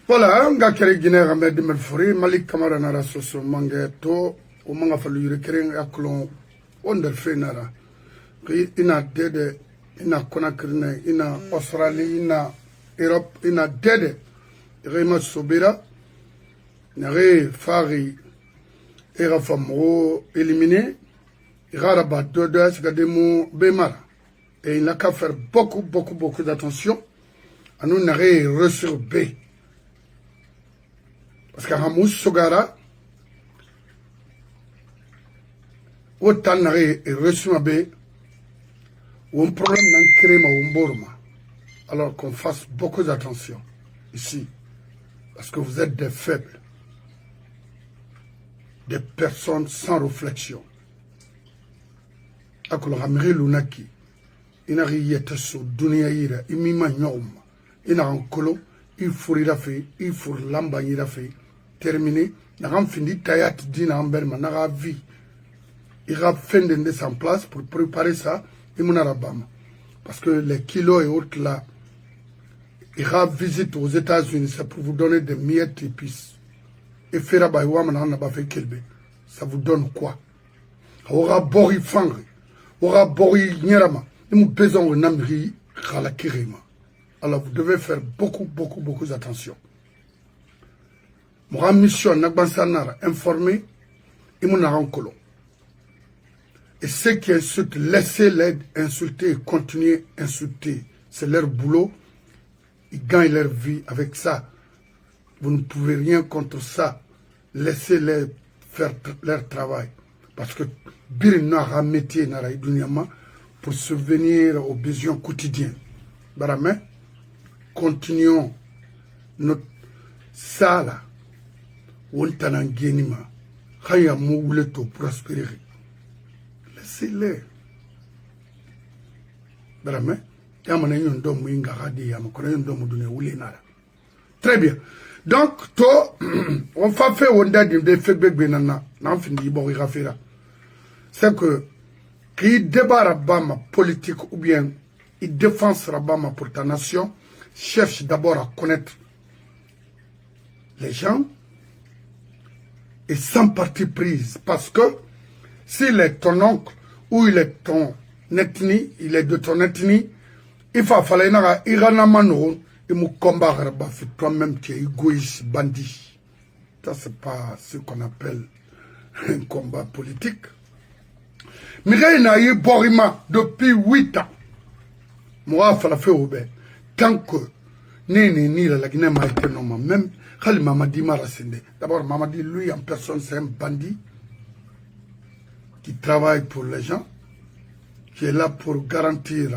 Voilà, on a créé Guinée Ramed Melfori, Malik Kamara Nara Soso Mangeto, au Manga Falu Rekering Aklon, Wonderful Nara. Ina Dede, Ina Konakrine, Ina Australie, Ina Europe, Ina Dede, Rema Sobira, Nare Fari, Era Famro, éliminé, Rarabat Dodas, Gademo, Bemara. Et il n'a qu'à faire beaucoup d'attention à nous n'arrêter reçu B. Parce que Hamous Sogara, autant n'arrêter reçu B, ou un problème d'un crème ou un borma. Alors qu'on fasse beaucoup d'attention ici. Parce que vous êtes des faibles. Des personnes sans réflexion. Akolo Hamri Lunaki. Ina riyete so dunia yira imima nyoma ina ankolo il faut irafe il faut lamba irafe terminé na fini tayat dina amberma na vie il va faire des en place pour préparer ça imuna rabama parce que les kilos et autres là il va visiter aux États-Unis ça pour vous donner des miettes épices et faire ba wa na ba fait kelbe ça vous donne quoi aura bori fangri aura bori nyerama. Nous besoin de Namri Khalakirima. Alors vous devez faire beaucoup d'attention. Mon mission Nagbansanar informer et mon arankolo. Et ceux qui insultent, laissez-les insulter et continuer à insulter. C'est leur boulot. Ils gagnent leur vie avec ça. Vous ne pouvez rien contre ça. Laissez-les faire leur travail. Parce que Birina Rametier Naraï Dunyama pour subvenir aux besoins quotidiens. Baramé, continuons notre sala, Wontanangenima, Khaya Mouleto prospérer. Laissez-les. Baramé, Yamana Yondom Wingaradi, Yamakona Yondom Dune Wulinara. Très bien. Donc, on va faire un dé de Fébek Benana, n'enfini Borifera. C'est que qui débat Rabama politique ou bien il défend Rabama pour ta nation, cherche d'abord à connaître les gens et sans parti prise. Parce que s'il est ton oncle ou il est ton ethnie, il est de ton ethnie, il va falloir qu'il et me combattre toi-même tu es égoïste, bandit. Ça c'est pas ce qu'on appelle un combat politique. Mireille n'a eu Borima depuis 8 ans. Moi, il fait au bé. Tant que ni la Guinée m'a été nommé, même Khali Mamadi m'a rassemblé. D'abord, Mamadi, lui en personne, c'est un bandit qui travaille pour les gens, qui est là pour garantir,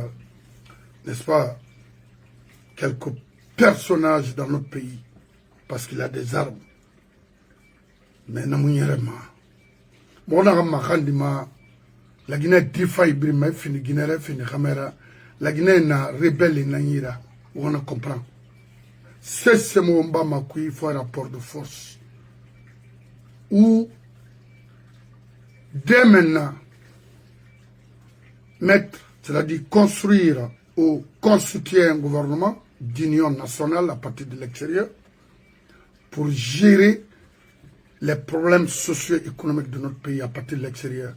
n'est-ce pas, quelques personnages dans notre pays, parce qu'il a des armes. Mais Namouyerema. Bon, la Guinée défait Ibrima, fini Guinée, fini Camera. La Guinée n'a rebelle Nanyira. On comprend. C'est ce moment où il faut un rapport de force. Ou, dès maintenant, mettre, c'est-à-dire construire ou constituer un gouvernement d'union nationale à partir de l'extérieur pour gérer les problèmes socio-économiques de notre pays à partir de l'extérieur.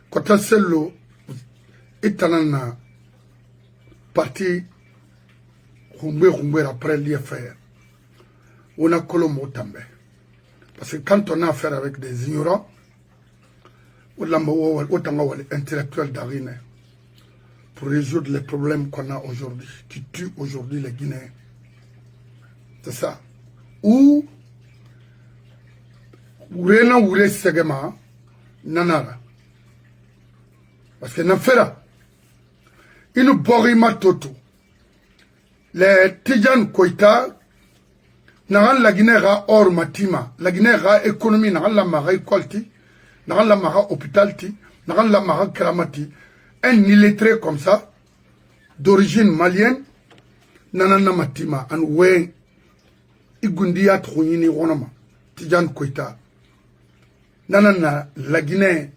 Quand on sait est un parti après l'IFR, on a Colombo Tambe. Parce que quand on a affaire avec des ignorants, on a intellectuels d'Arine pour résoudre les problèmes qu'on a aujourd'hui, qui tuent aujourd'hui les Guinéens. C'est ça. Ou Rena Oure Segema, Nanara. Parce que Nafera, il nous borima toto. Les Tijan Koita, n'a la Guinée or matima, la Guinée économie, n'a la mara écolti, n'a la mara hôpitalti, n'a la mara kramati. Un illettré comme ça, d'origine malienne, n'a matima, an wen, igundia troyini ronama, Tijan Koita. Nanana, la Guinée,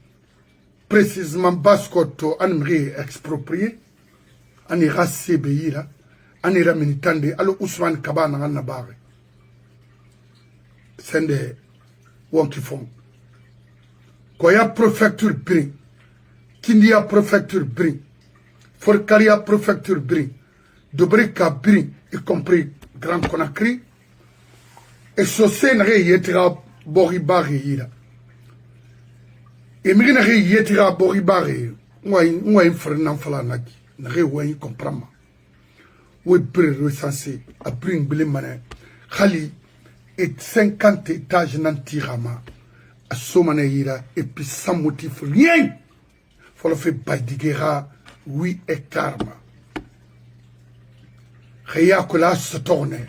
précisément Baskoto, Anne-Marie exproprié, Anne Rassé Beira, anira minitande alo Ousmane Kaba na ngana bare sende wonki fon koya préfecture bring Kindia préfecture bring Forcaria préfecture bring Dobrika bring y compris Grand Conakry et Sosé n'aurait yetira Boribari yira et miri n'aurait yetira Boribari moi une frère fala naki n'aurait ouais comprendre oui brûle recensé à bring bilimane khali et 50 étages nantirama à somane yira et puis sans motif rien faut le faire badigera 8 hectares Khaya kola se tourne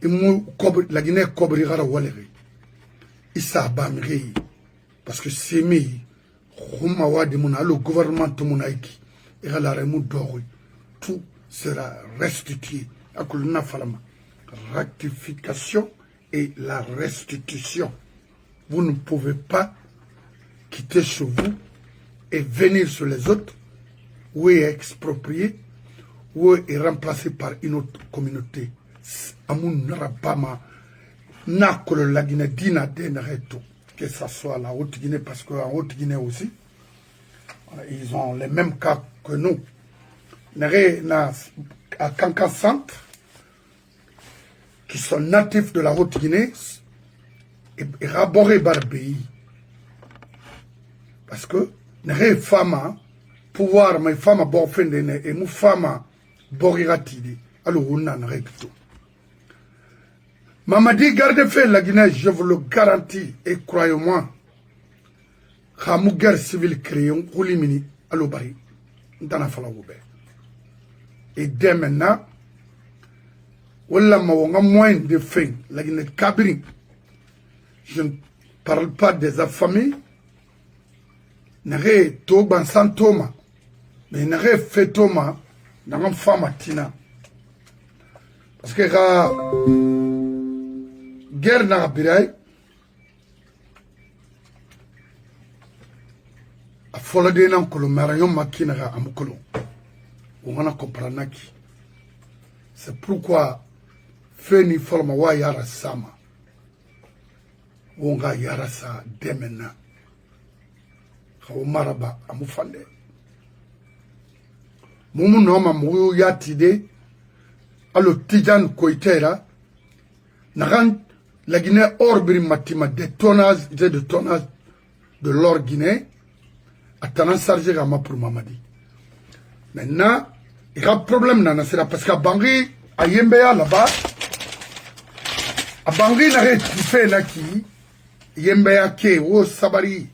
imu la Guinée cobrira waleri isa bamri parce que c'est mi khuma wadi muna le gouvernement munaiki et la remu dori tout sera restitué akulna falama rectification et la restitution vous ne pouvez pas quitter chez vous et venir sur les autres ou est exproprié ou est remplacé par une autre communauté. Amun Narabama, Nakolo la Guinée, Dina Denereto, que ce soit la Haute-Guinée, parce qu'en Haute-Guinée aussi, ils ont les mêmes cas que nous. À Kankan Centre, qui sont natifs de la Haute-Guinée, et raboré Barbéi. Parce que, les femmes, pouvoir, mes femmes, bon, et mes femmes, Boriratide, alors on en règle tout. Mamadi, gardez fait la Guinée, je vous le garantis, et croyez-moi, Khamou guerre civile créée, Koulimini, alors Bari, Dana Falaoube. Et dès maintenant, Wallah on a moins de faim, la Guinée Kabri. Je ne parle pas des affamés, Nere Toban Santoma, mais Nere Fetoma, dans une femme tina parce que la guerre n'a pas a fola de nan kolo marayon makina ga amukolo on a comprendre qui c'est pourquoi feni forma wa yara sama on ga yara sa demena ko maraba amufande Moumou Noma Mou Yatide, allo Tijan Koitera, Naran, la Guinée orbri matima de tonnage de l'or guinéen, à Tanan Sargé Gama pour Mamadi. Maintenant, il y a un problème dans la parce qu'à Bangui, à Yembea là-bas, à Bangui, n'a rien fait là qui, Yembea Ke, o Sabari,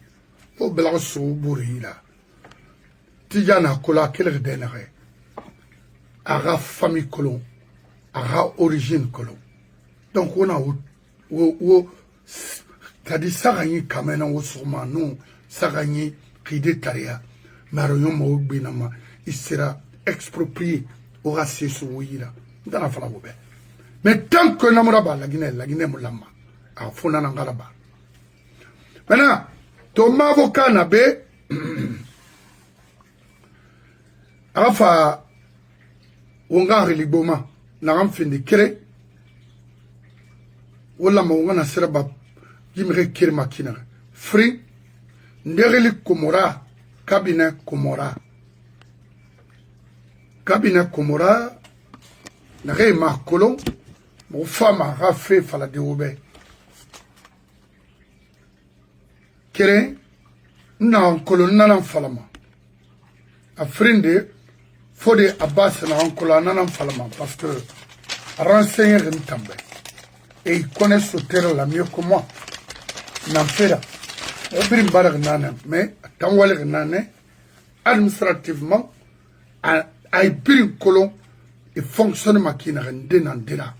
o Belasso Bouri là. Tijana kola quel denere ara famille colon ara origine colon donc on a tadi sagani kamena wo soma non sagani kide taria maroyon mo binama il sera exproprié au racisme wira dans la fala wobe mais tant que namuraba la Guinée mulama a fona ngaraba maintenant to mavoka na be Afa wonga liboma na ramfindi kere wala ma wonga na seraba jimre kere makina free ndereli komora cabinet komora na re ma kolon mo fama rafe fala de obe kere na kolon na falama afrindi faut de Abbas na encore nanan falama parce que renseigner Rimtambe et il connaît ce terrain là mieux que moi n'en fait là mais tant administrativement a pris un colon et fonctionne machine rendena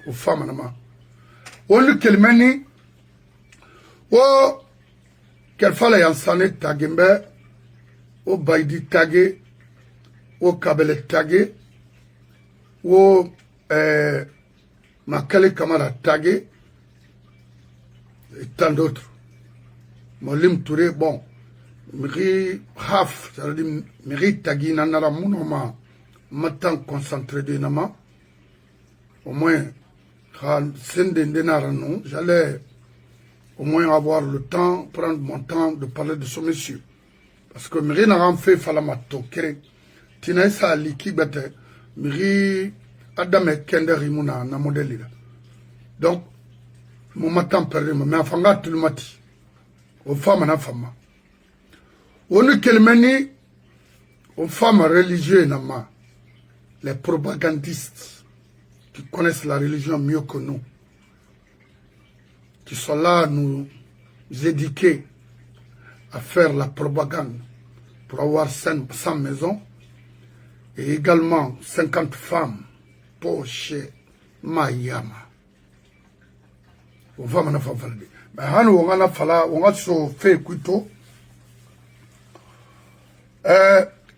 aux femmes nama on le kelmani o quel fallait yansané tagembe o baidi tagé o kabele tagé o Makale Kamara tagé et tant d'autres. Molim Touré, bon, Miri Haf, c'est-à-dire Miri Tagui Nanara Mounoma, maintenant concentré de nama. Au moins, j'allais au moins avoir le temps, prendre mon temps de parler de ce monsieur. Parce que Miri n'a fait falamato kere. Tina sa liki bete. Miri adame kende rimuna na modeli. Donc, mon matin perdu, mais afanga tout le mati. Aux femmes na femme. On ne kelmeni aux femmes religieuses nama. Les propagandistes qui connaissent la religion mieux que nous. Qui sont là à nous éduquer à faire la propagande pour avoir 100 maisons et également 50 femmes pour chez Mayama. On a fait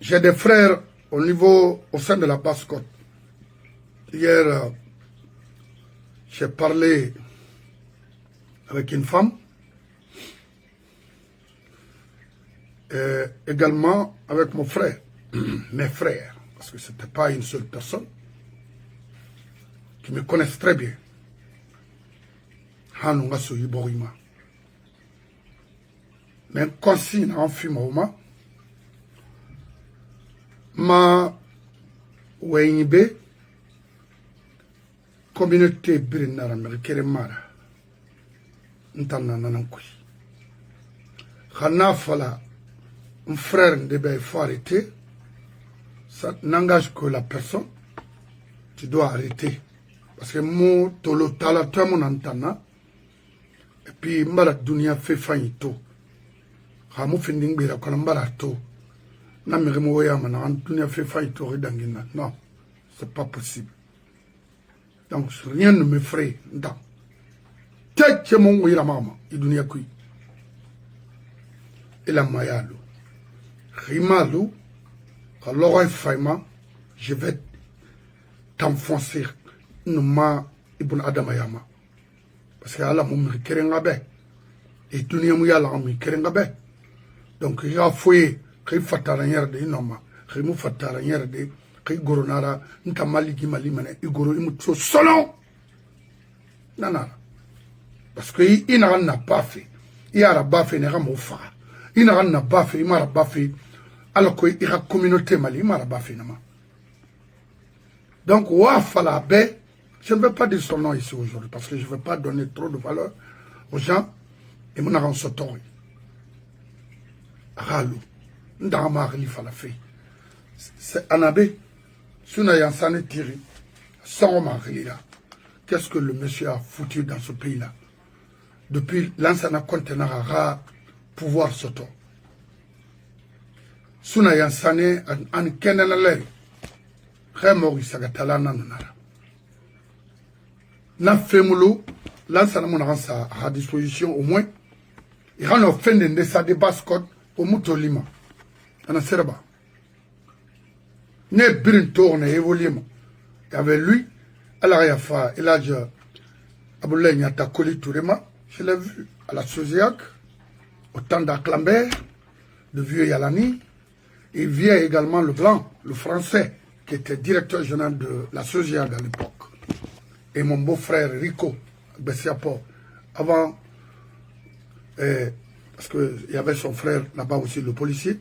j'ai des frères au sein de la Basse-Côte. Hier, j'ai parlé avec une femme, également avec mon frère, mes frères, parce que ce n'était pas une seule personne, qui me connaissent très bien. Mais consigne en film, ma Waynibe, communauté Brinara américaine Mara. Khana fala un frère il faut arrêter. Ça n'engage que la personne. Tu dois arrêter. Parce que moi, tolo tala toi mon antana. Et puis mbala dunia fait faillito. Khamu finding bira kono mbala to. Na mirimo ya mana dunia fait faillito redangina. Non, c'est pas possible. Donc rien ne me ferait dans. Tête mon oui la maman, il dunia kui. Et la mayalo. Rimalu, alors faima, je vais t'enfoncer. Numa ibn Adamayama. Parce que Allah m'a kerengabe. Et dunia m'a yala m'a kerengabe. Donc il a fouillé, qu'il fataranière de inoma, qu'il m'a fataranière de, qu'il goronara, n'tamaligi malimane, igoro imutso solo. Nana. Parce qu'il n'a pas fait. Il a pas fait, il n'a pas fait, il n'a pas fait. Alors qu'il y a une communauté mali, il n'a pas fait. Donc, Wafalabe, je ne vais pas dire son nom ici aujourd'hui, parce que je ne veux pas donner trop de valeur aux gens. Et mon argent s'autorise. Ralou. Ndama Rili Falafé. C'est Anabé. Suna Yansane Tiri. Sans Rili là. Qu'est-ce que le monsieur a foutu dans ce pays-là? Depuis l'ancien conteneur à pouvoir s'auto. Suna Yansane en Kenanale. Remori Sagatala Nanara. Na Femoulou, l'ancien monarance à disposition au moins. Il rend offendu de sa Basse-Côte au Moutolima. En Serba. Ne Brinto, ne évolué. Et avec lui, à la Réafa, il a dit Aboulé Nyata Koli Tourema. Je l'ai vu à la Soziac, au temps d'Aclambert, le vieux Yalani. Il vient également le blanc, le français, qui était directeur général de la Soziac à l'époque. Et mon beau-frère Rico Bessiapo, avant, parce qu'il y avait son frère là-bas aussi, le policier,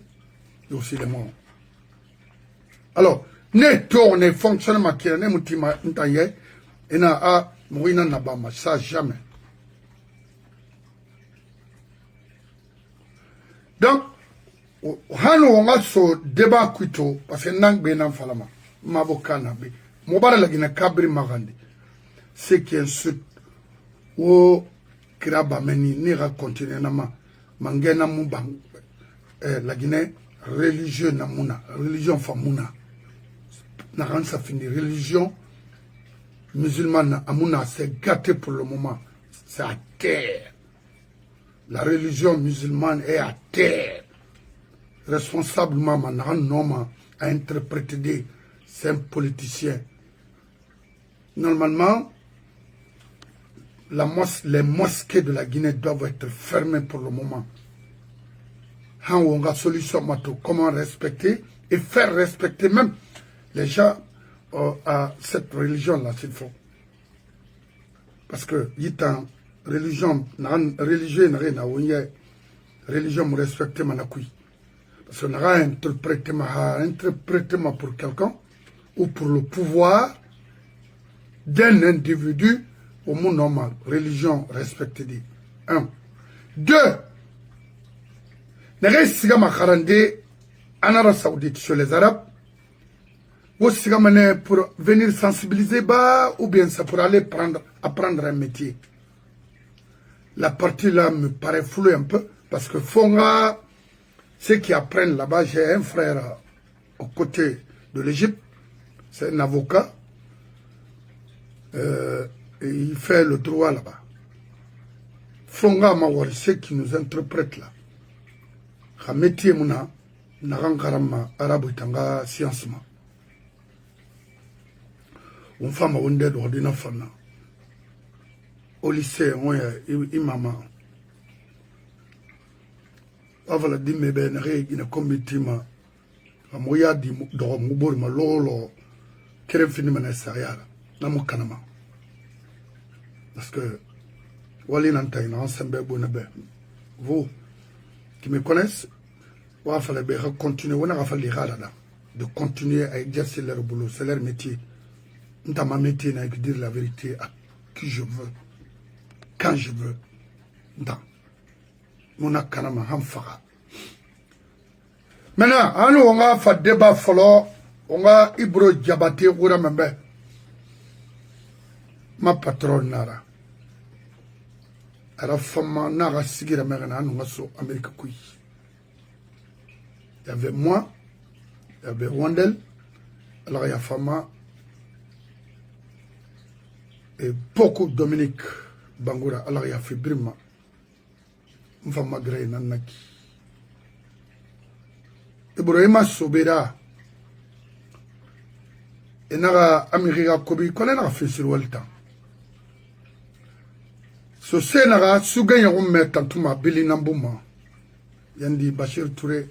et aussi les morts. Alors, ne tourne fonctionnement qui est ne moutima ntaye, et na a mouina nabama, ça jamais. Donc, hano on a ce débat kuito, parce que nang benan falama, m'avocat nabe, mobara la gina kabri magandi, c'est qui insulte, ou kiraba meni, ni raconter nama, mangena mubang, la Guinée, religieux namuna, religion famuna, n'a ça fini, religion musulmane amuna, c'est gâté pour le moment, c'est à terre. La religion musulmane est à terre. Responsablement, un homme a interprété, c'est un politicien. Normalement, les mosquées de la Guinée doivent être fermées pour le moment. On a solution, comment respecter et faire respecter même les gens à cette religion-là, s'il faut. Parce que, religion, religieux, religion, me respecte ma nakui. Parce qu'on a interprété pour quelqu'un ou pour le pouvoir d'un individu au monde normal. Religion respectée. 1. 2. N'est-ce pas si en Arabie Saoudite sur les Arabes, ou si pour venir sensibiliser ou bien ça pour aller apprendre un métier. La partie là me paraît floue un peu parce que Fonga, ceux qui apprennent là-bas, j'ai un frère aux côtés de l'Égypte, c'est un avocat, et il fait le droit là-bas. Fonga Mawari, ceux qui nous interprètent là, un métier mouna, narangarama arabe tanga science ma. On femme on dead ordina fana. Au lycée, on y maman. Avala di me ben re ina committee ma. Amoya di do mubor ma lolo. Kerem fini mana sayara. Namu kanama. Parce que wali nantay na ensemble bonabe. Vous qui me connaissez, il fallait continuer, de continuer à exercer leur boulot, c'est leur métier. Dans ma métier, n'a que dire la vérité à qui je veux, quand je veux. Dans mon akanama hamfara. Maintenant, on a fait débat follow, on a Ibro Diabaté Ouramembe. Ma patronne Nara. Elle a fait Nara Sigira Merana, nous sommes Amérique Koui. Il y avait moi, il y avait Wandel, alors il y a Fama, et beaucoup Dominique Bangoura, alors il y a fait Brima, Mfama Grey Nanaki. Ibrahima Sobera, et Nara Amerika Kobi, qu'on a fait sur le temps. Ce Sénara, Sougaïa Romer Tantouma, Billy Nambouma, Yandi Bachir Touré,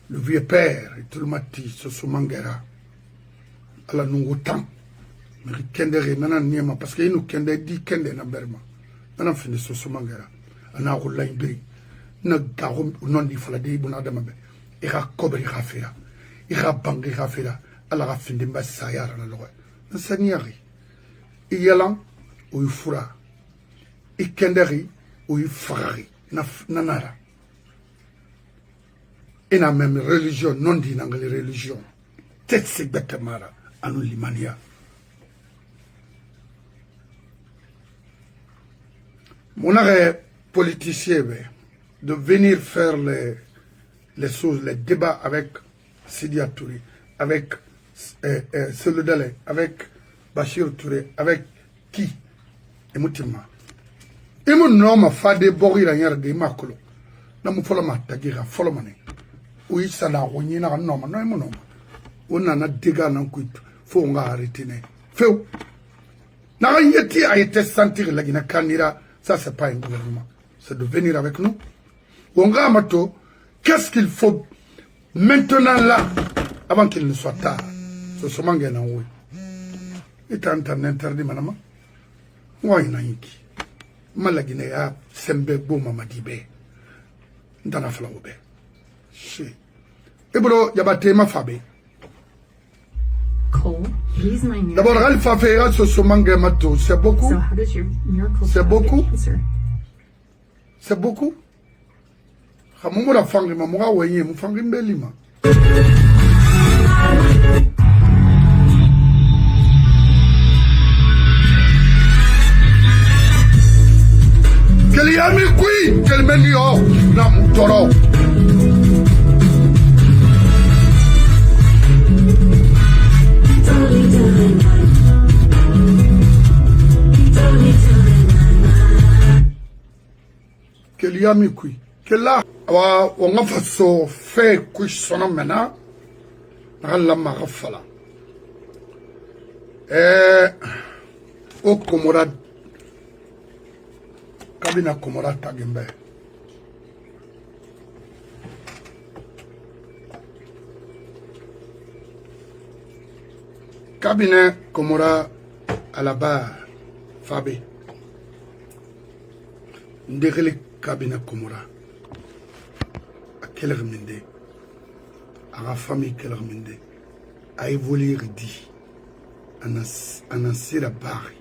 le vieux père, et tout le matin, ce mangera. Alors nous autant. Mais Kendere, Nana Niema, parce qu'il nous Kende dit Kende Namberma. Nana fini ce mangera. Ana Roula Ibri. Na Garum, non di Faladi, Bunadamabe. Ira Kobri Rafira. Ira Bangi Rafira. Alors fin de Massayar na loe. Nsaniari. Iyalan, ou Fura. Ikenderi, ou Frari. Nanara. Et la même religion, non dit dans les religions. Tête c'est bête mara, à nous limania. Mon arrêt politicien, de venir faire les choses, les débats avec Sidi Touré, avec Seludale, avec Bachir Touré, avec qui? Et Moutima. Et mon nom a fait des boris à yard de Makolo. N'a mou follow ma tagira, follow money. Oui, ça n'a rien à non, non, on a des gars dans le faut on arrêter. Feu. N'a rien été sentir la Guinée Canira, ça c'est pas un gouvernement. C'est de venir avec nous. On va mato, qu'est-ce qu'il faut maintenant là, avant qu'il ne soit tard. Ce sont les gens qui est en train d'interdire, madame. Moi, il y a un qui. La Guinée a sembe bouma madibe. Dans la flaube. Ebro Yabate Mafabe. D'abord, Alpha Fera sur Manga Mato, c'est beaucoup. C'est beaucoup. C'est beaucoup. Hamumura Fangi Mamura Waye, Mufangim Belima. Quel yami qui, quel menio, Namutoro. Quel yami qui, quel là, on a fait fait couche son maintenant, dans la marafala. Au Komorad. Kabina Komora Tagembe. cabinet Komora à la barre Fabé ndegele cabinet Komora à quelle reminde à la famille quelle reminde a évolué dit anasira bari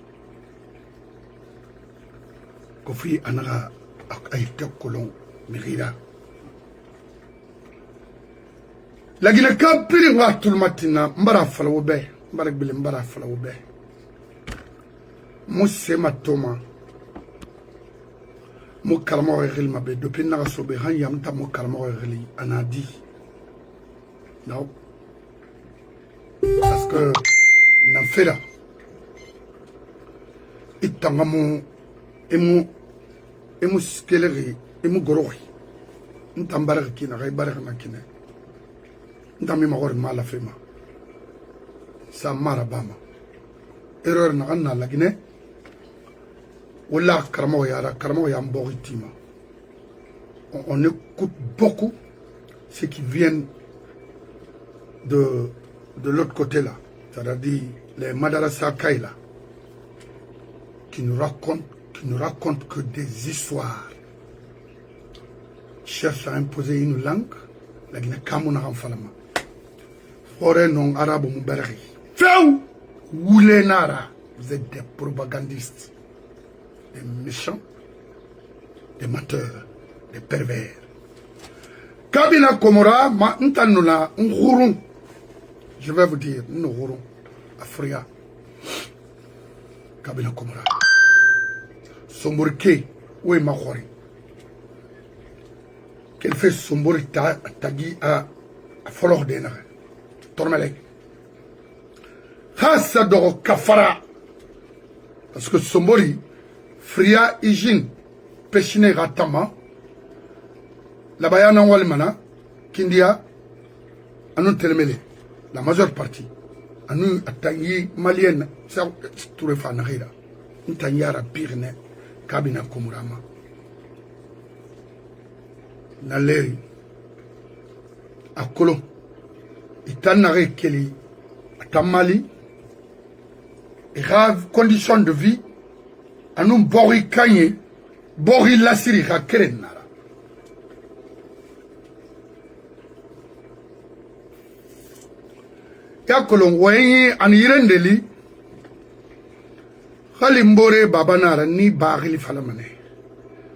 kofi anara ay tekolon mirira la gina kapiri wa tulmatina mbara falawo be mbara gbele mbara falawo be musse matoma mo kalmo rel mabe depuis na sobe han yam ta mo kalmo rel anadi non parce que nan fela itangamu emu skeleri emu goroi ntambara kina gai bara na kina ntami magor mala fema sa marabama erreur na anna lagine wala karamo ya mboritima on écoute beaucoup ce qui viennent de l'autre côté là, c'est-à-dire les Madarasa Kaila qui nous racontent que des histoires, cherchent à imposer une langue, la Guinée Kamuna Ramfalama. Forêt non arabe Mouberri. Féou! Oulenara, vous êtes des propagandistes, des méchants, des menteurs, des pervers. Kabina Komora, ma ntanuna, un je vais vous dire, nous aurons Afria, Kabila Komora, Somborke, où est Mahori? Qu'elle fait Sombori Tagi à Folor Denare, Tormelek. Hassadoro Kafara, parce que Sombori, Fria Ijin, Pechine Ratama, la Bayana Walmana, Kindia, Anon Telemele. La majeure partie, à nous, à Tangi, Malienne, ça, tout le fan, Rira, une Tanyara Pirne, Kabina Komurama. Naleri, à Kolo, Itanare Keli, à Tamali, et grave conditions de vie, à nous, Bori Kanye, Bori Lassiri, à Kerenara. Yakolon waye an yirendeli khalimbore babanara ni baghili falamane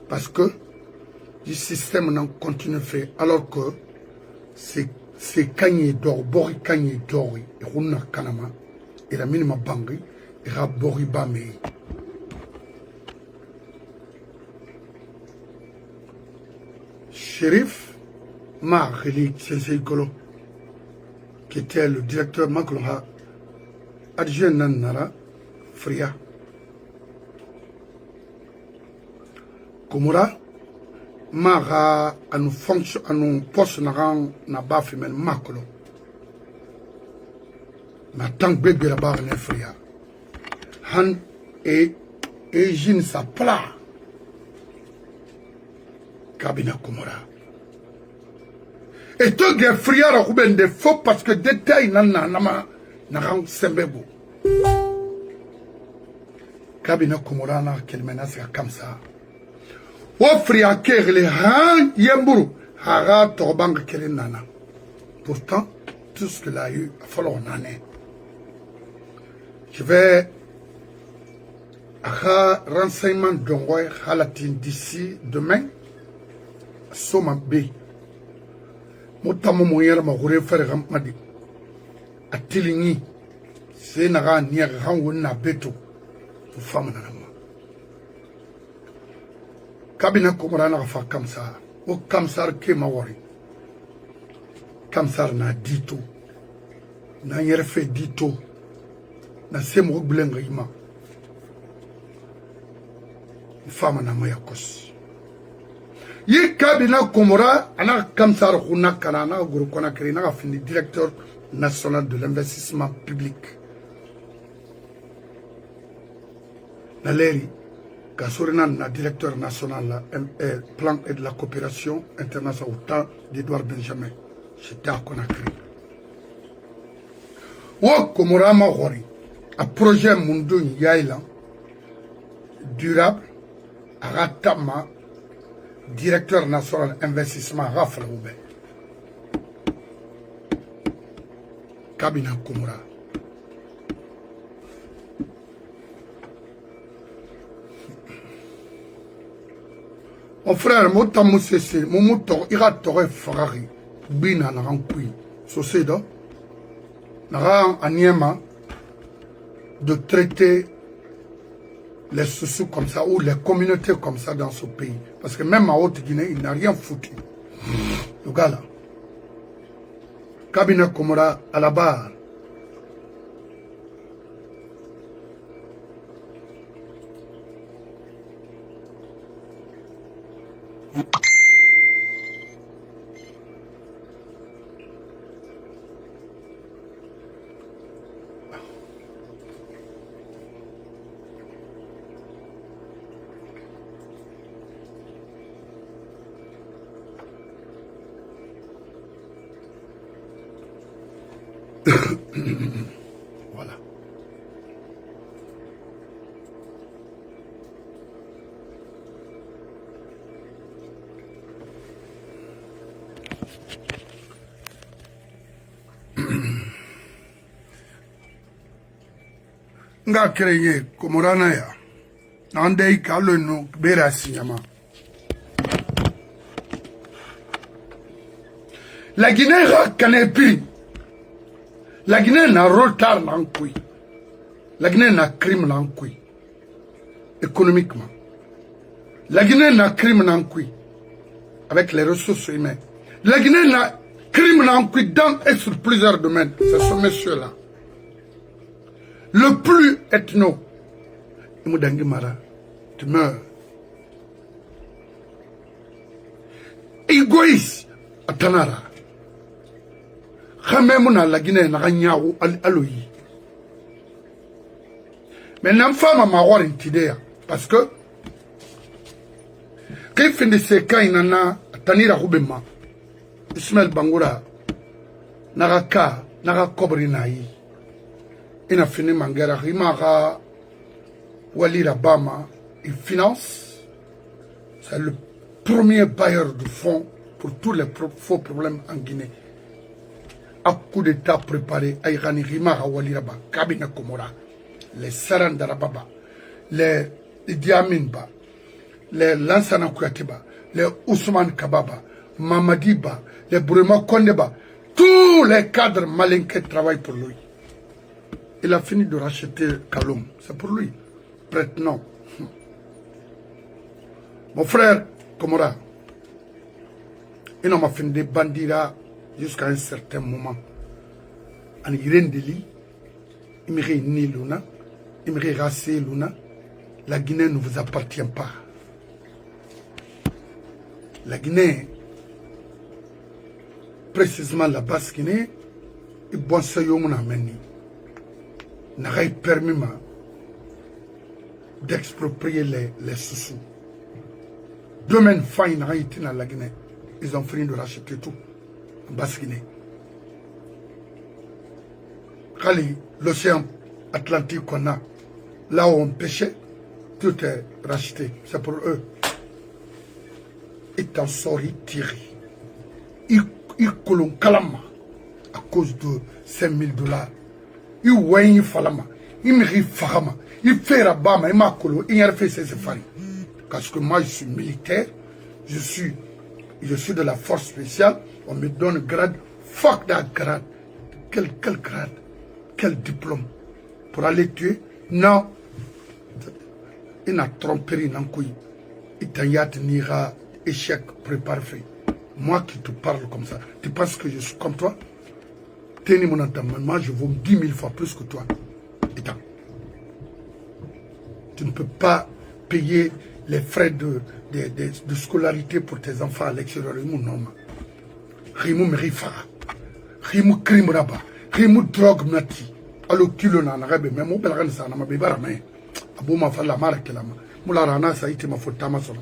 parce que le système n'en continue fait alors que c'est kanye d'or bori kanye d'or et runa kanama et la minima bangi et rabori bame Shérif Maghili Tsenseikolo qui était le directeur Maklonha, adjoint Nara, Fria. Komora, Mara, à nous fonction, à nous poste na bas femelle Maklo. Mais tant que bébé la barre n'est Fria. Han et Jin sa plat. Kabina Komora. Et tout le friar a couvert des faux parce que détail n'a rang sembebo. Kabina Komora n'a qu'elle menace comme ça. Au friar qu'elle les han yemburu hara torbang qu'elle nana. Pourtant, tout ce qu'il a eu a fallu en année. Je vais à renseignement d'Ongoy Halatin d'ici demain. Soma B. Motamo moyera ma gure fere madi atilingi se na ga nia ga wonna beto to fama na ma Kabina Komora na fa kamsa o kamsar ke mawari kamsar na dito na yerfe dito na semo gbulenga ima fama na ma yakos Yi Kabina Komora, ana kamsar khuna kanana guru kona krina fini directeur national de l'investissement public. Naleri Kasurina na directeur national plan et de la coopération internationale au temps d'Edouard Benjamin. J'étais à Conakry. Wo Komora ma hori. Un projet mundo yaïla durable. Aratama directeur national investissement Rafle Oube. Kabina Komora. Mon frère, mon tamu sese, mon moto, ira tore Ferrari, bina na rankui, sosedo, na aniema de traiter les sous comme ça ou les communautés comme ça dans ce pays. Parce que même à Haute-Guinée, il n'a rien foutu. Le gars là, Kabina Komora à la barre. Voilà. Nga créé Komorana ya. Nandei kalo no bera sinyama. La Guinée a canépi. La Guinée n'a retard l'encoui. La Guinée n'a crime l'encoui. Économiquement. La Guinée n'a crime l'encoui. Avec les ressources humaines. La Guinée n'a crime l'encoui dans et sur plusieurs domaines. C'est ce monsieur-là. Le plus ethno. Imoudangi Mara. Tu meurs. Égoïste. Atanara. Ramemuna la Guinée n'a rien aloyi. Mais l'enfant m'a marre intidéa. Parce que, quand il fait de ces cas, il en a Tanira Roubema, Ismaël Bangoura, Naraka, Nara Kobrinaï. Il a fini Mangara, Rimara, Walira Bama, il finance. C'est le premier bailleur de fonds pour tous les faux problèmes en Guinée. À coup d'état préparé, Aïrani Rimara Waliraba, Kabina Komora, les Sarandarababa, les Diaminba, les Lansana Kouatiba, les Ousmane Kababa, Mamadiba, les Bourema Kondeba, tous les cadres malins qui travaillent pour lui. Il a fini de racheter Kaloum, c'est pour lui. Prête non. Mon frère Komora, il m'a fini de bandira jusqu'à un certain moment. En Irendeli, il me réunit Luna, il me rassé Luna. La Guinée ne vous appartient pas. La Guinée, précisément la Basse-Guinée, et bon Sayoumuna Meni, n'a pas permis d'exproprier les sous-sous. Domaine faille n'a été dans la Guinée. Ils ont fini de racheter tout. En Basse-Guinée. L'océan Atlantique qu'on a, là où on pêchait, tout est racheté. C'est pour eux. Ils t'en sortent, ils tirent. Ils collent kalama à cause de $5 000. Ils ouïent falama. Ils me rifama. Ils font rabama. Ils m'accolo. Ils n'ont fait ses efforts. Parce que moi, je suis militaire. Je suis de la force spéciale. On me donne grade. Fuck that grade. Quel grade? Quel diplôme? Pour aller tuer? Non. Il n'a tromperie dans couille. Il t'a tenir échec préparé. Moi qui te parle comme ça, tu penses que je suis comme toi? Tenez mon entendement, moi je vaux 10 000 fois plus que toi. Tu ne peux pas payer les frais de scolarité pour tes enfants à l'extérieur. Rimou me rifa. Rimou crime raba. Rimou drogue nati. Allo kilo na rabe mais mo belgan sa na mabibara mais abou ma falla mara kelama. Mula rana sa ite ma fotama solo.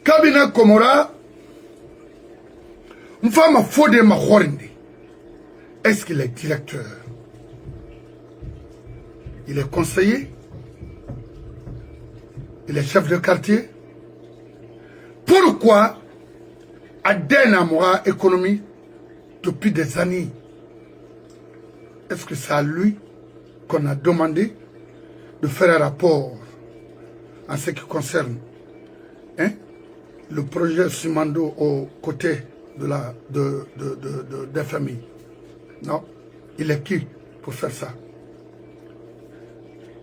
Kabina Komora Une femme a faux de ma horinde. Est-ce qu'il est directeur? Il est conseiller? Il est chef de quartier? Pourquoi Aden Amoura économie depuis des années? Est-ce que c'est à lui qu'on a demandé de faire un rapport en ce qui concerne le projet Simando aux côtés des familles? Non. Il est qui pour faire ça?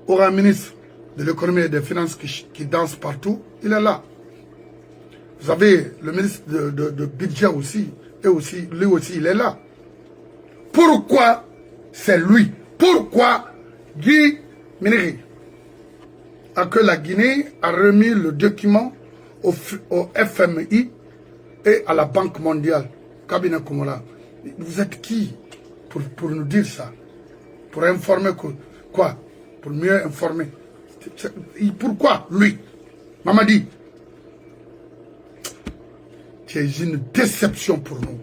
Aura un ministre de l'économie et des finances qui danse partout, il est là. Vous avez le ministre de budget aussi, lui aussi, il est là. Pourquoi c'est lui? Pourquoi Guy Miniri que la Guinée a remis le document au FMI et à la Banque mondiale? Cabinet Komola. Vous êtes qui pour nous dire ça? Pour informer quoi? Pour mieux informer. Pourquoi lui? Mamadi, c'est une déception pour nous.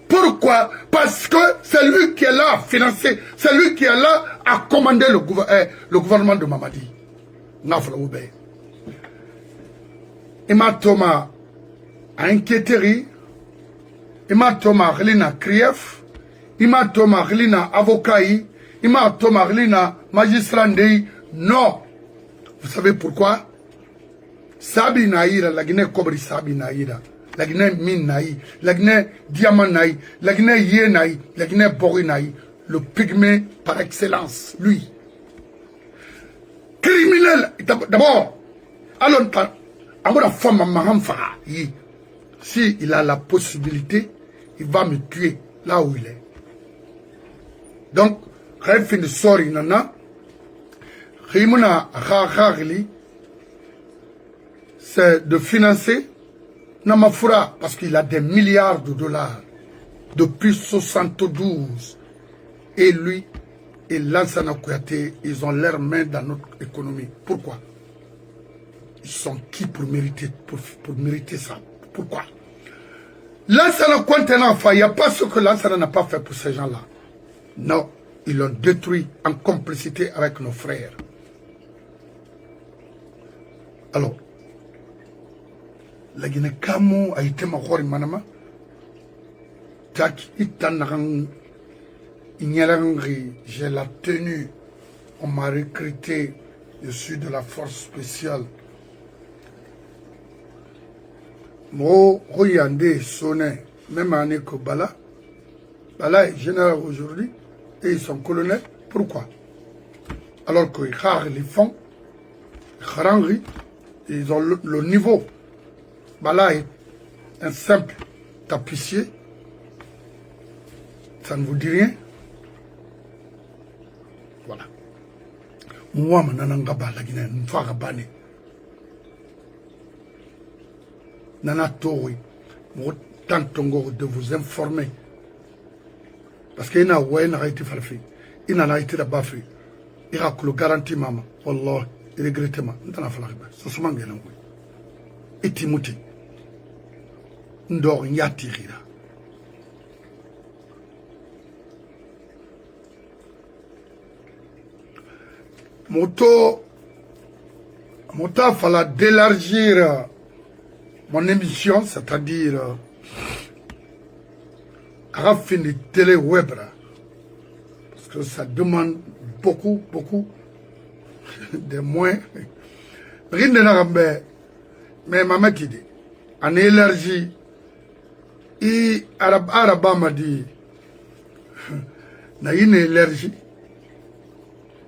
Pourquoi? Parce que c'est lui qui est là à financer, c'est lui qui est là à commander le gouvernement de Mamadi. Ima Thomas a inquiété, Ima Thomas Relina Krief, Ima Thomas Relina avocat, Ima Thomas Relina magistrat. Non. Vous savez pourquoi? Sabi Naïra, la Guinée Kobri Sabi Naïra, la Guinée Mine Naï, la Guinée Diamant Naï, la Guinée Yé Naï, la Guinée Bori Naï, le pygmée par excellence, lui. Criminel, d'abord, alors, à la femme Mahamfa, si il a la possibilité, il va me tuer là où il est. Donc, Khayfin Sori Nana, Khimuna Khagli, c'est de financer Namafura parce qu'il a des milliards de dollars depuis 72. Et lui et Lansana Kouyaté, ils ont leurs mains dans notre économie. Pourquoi? Ils sont qui pour mériter ça? Pourquoi? Lansana Kouyaté, il n'y a pas ce que Lansana n'a pas fait pour ces gens-là. Non, ils l'ont détruit en complicité avec nos frères. Alors, la Guinée Kamo a été mahori manama. Tak itanang ignarangri, j'ai la tenue. On m'a recruté. Je suis de la force spéciale. Mo Royandé sonné, même année que Bala. Bala est général aujourd'hui et ils sont colonels. Pourquoi? Alors qu'ils les font, ils ont le niveau. Bala est un simple tapissier. Ça ne vous dit rien? Voilà. Moi, je suis Nana Tori, je tente de vous informer. Parce qu'il y a un été fait. Il y a été là-bas fait. Il y a une garantie, maman. Wallah, il regrette, maman. C'est ce que je veux. Et Timothy. Ndor Nyatirira. Moto fallait d'élargir mon émission, c'est-à-dire à la fin de télé web. Parce que ça demande beaucoup de moyens. Rien de n'arrête. Mais maman qui dit, en élargi, et Araba m'a dit, n'a une élargie,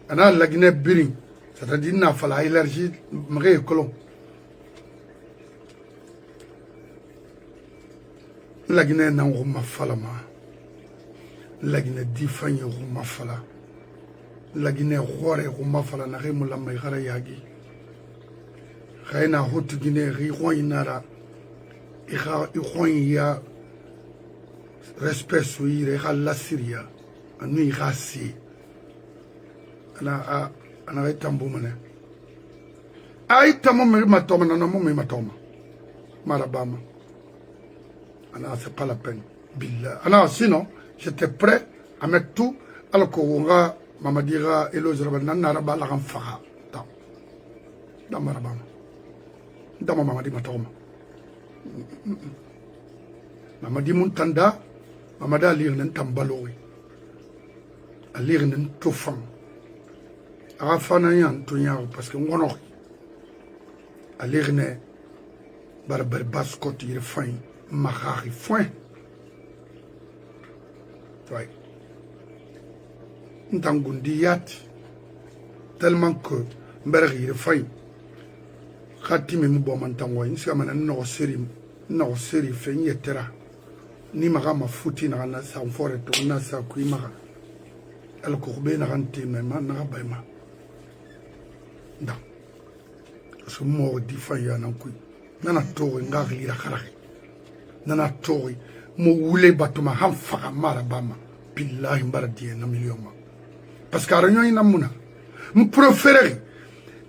on a la Guinée Biring, c'est-à-dire qu'il fallait élargir, m'aurait colon. La Guinée n'a pas fallu, la Guinée diffanye pas fallu, la Guinée roi pas fallu, n'a rien la meilleure yagi. Rien haute Guinée, rien inara, rien respect sur il la Syrie, en Irasi, ana itambo mane. Aitamo matoma na namo matoma. Marabama. Anna, c'est pas la peine. Billah. Anna, sinon, j'étais prêt à mettre tout. Alors qu'on va, maman dira, Elo Zerban, Naraba, la Ramfara. Dans ma rabama. Dans ma maman dit ma toma. Maman dit mon tanda, maman da lire n'en tambaloui. A lire n'en tofan. A fana yan tunyao parce que on a a lire ne barbar bascot il fin mahari foin. Ouais. Ntangundi yat tellement que mbergi il fin. Khati me mbo mantango ni sika mana no seri fe nyetera ni maga mafuti na na sa fore to na sa ku maga al kurbe na ranti me man na bayma da so mo di fa ya na ku nana to ngari la kharahi nana to mo wule batuma ham fa mara bama billahi mbardi na million parce que aranyo ina muna m préférer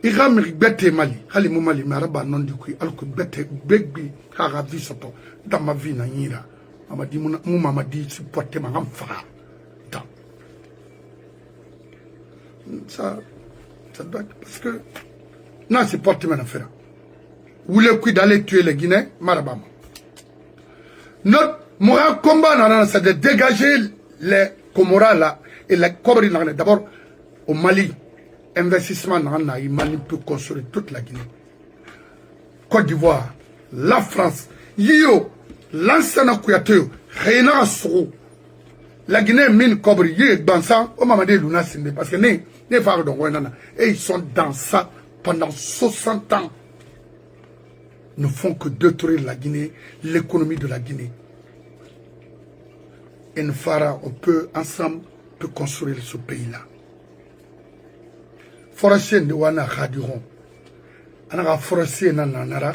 Iramiri bête Mali, Hali Mali, Maraba non du coup, alors que bête, Begbi, Haravi Soto, dans ma vie, Nira, Mamadi, Moumamadi, supporter ma ramfara. Ça doit être parce que, non, c'est porter ma affaire. Vous voulez quoi d'aller tuer les Guinéens, Marabama. Notre moral combat, c'est de dégager les Comoras là, et les Cobri d'abord au Mali. Investissement dans le Mali peut construire toute la Guinée. Côte d'Ivoire, la France, Yo, l'ancien Kouyaté, Réna Soro, la Guinée mine cobre, Yo, dans ça, au moment de Luna Sinde, parce que ne fards de et ils sont dans ça pendant 60 ans. Ne font que détruire la Guinée, l'économie de la Guinée. Et nous fera, on peut ensemble peut construire ce pays-là. Forestier de wana khadiron ana forestier na nara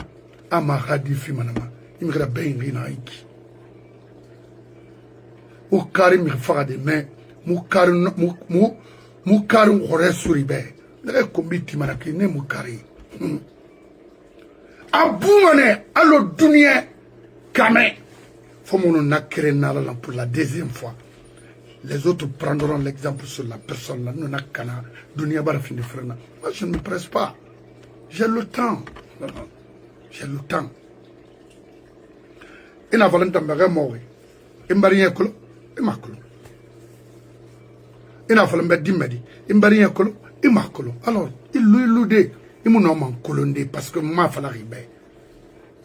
ama khadi fi manama imira bengi na iki o kari mi fagade mais mu kari hore suribe le komiti manaki ne mu kari abumane allo dunia kame fomono nakere nala pour la deuxième fois. Les autres prendront l'exemple sur la personne là. Moi, je ne me presse pas. J'ai le temps. J'ai le temps. Il n'a pas le temps de mourir. Il n'a pas le temps de mourir. Il n'a pas le temps de mourir. Il n'a pas le temps de mourir. Alors, il lui il m'a dit colondé parce que moi, je suis arrivé.